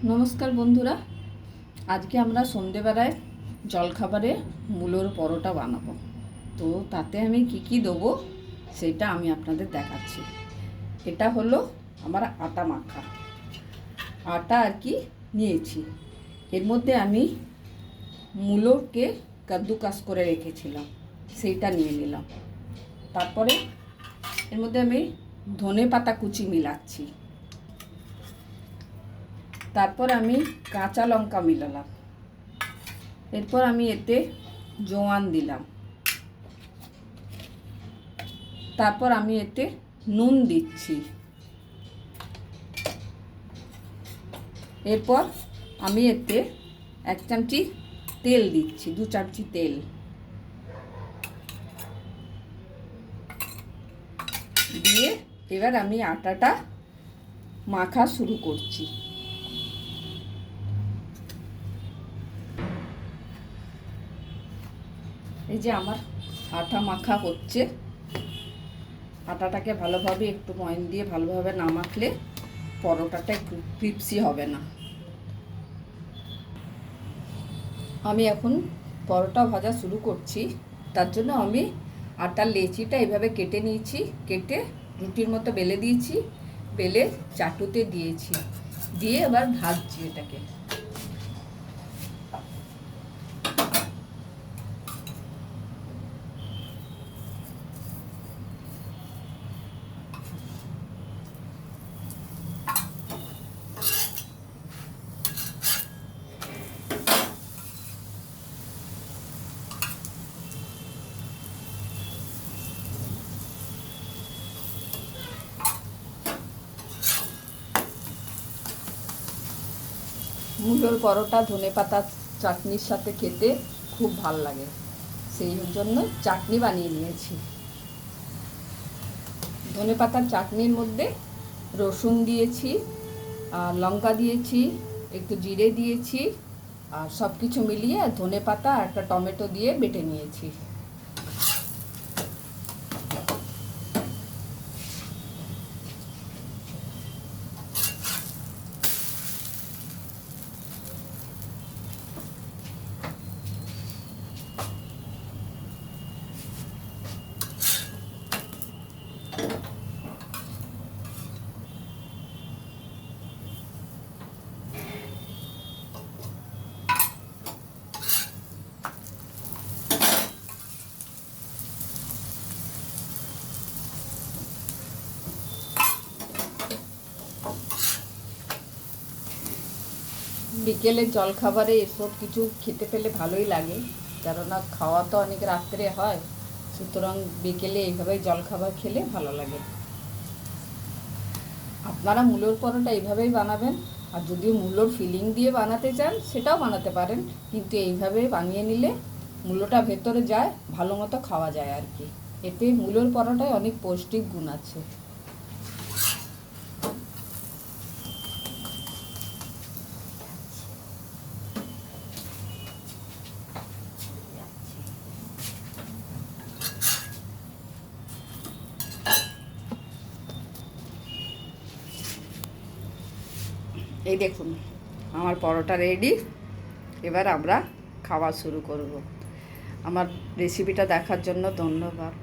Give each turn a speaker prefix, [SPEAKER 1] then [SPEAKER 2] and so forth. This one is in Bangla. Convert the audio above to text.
[SPEAKER 1] নমস্কার বন্ধুরা, আজকে আমরা সন্ধেবেলায় জলখাবারে মূলোর পরোটা বানাবো। তো তাতে আমি কি দেবো সেটা আমি আপনাদের দেখাচ্ছি। এটা হলো আমার আটা মাখা আটা আর কি নিয়েছি। এর মধ্যে আমি মূলোকে কাদ্দুকাস করে রেখেছিলাম, সেইটা নিয়ে নিলাম। তারপরে এর মধ্যে আমি ধনে পাতা কুচি মিলাচ্ছি। তারপর আমি কাঁচা লঙ্কা মিলালাম। এরপর আমি এতে জোয়ান দিলাম। তারপর আমি এতে নুন দিচ্ছি। এরপর আমি এতে 1 চামচি তেল দিচ্ছি, 2 চামচি তেল দিয়ে এবার আমি আটাটা মাখা শুরু করছি। এই যে আমার আটা মাখা হচ্ছে। আটাটাকে ভালোভাবে একটু ময়ন দিয়ে ভালোভাবে না মাখলে পরোটাটা একটু ক্রিপসি হবে না। আমি এখন পরোটা ভাজা শুরু করছি। তার জন্য আমি আটার লেচিটা এইভাবে কেটে নিয়েছি, কেটে রুটির মতো বেলে দিয়েছি, বেলে চাটুতে দিয়েছি, দিয়ে এবার ভাজছি এটাকে। মূলোর পরোটা ধনেপাতা চাটনির সাথে খেতে খুব ভাল লাগে, সেই জন্য চাটনি বানিয়ে নিয়েছি। ধনেপাতার চাটনির মধ্যে রসুন দিয়েছি, আর লঙ্কা দিয়েছি, একটু জিরে দিয়েছি, আর সব কিছু মিলিয়ে ধনেপাতা আর একটা টমেটো দিয়ে বেটে নিয়েছি। বিকেলের জলখাবারে এসব কিছু খেতে পেলে ভালোই লাগে, কেননা খাওয়া তো অনেক রাত্রে হয়, সুতরাং বিকেলে এইভাবে জলখাবার খেলে ভালো লাগে। আপনারা মূলোর পরোটা এইভাবেই বানাবেন, আর যদি মূলোর ফিলিং দিয়ে বানাতে চান সেটাও বানাতে পারেন, কিন্তু এইভাবে বানিয়ে নিলে মূলোটা ভেতরে যায়, ভালো মতো খাওয়া যায় আর কি। এতে মূলোর পরোটায় অনেক পৌষ্টিক গুণ আছে। এই দেখুন আমার পরোটা রেডি। এবার আমরা খাওয়া শুরু করব। আমার রেসিপিটা দেখার জন্য ধন্যবাদ।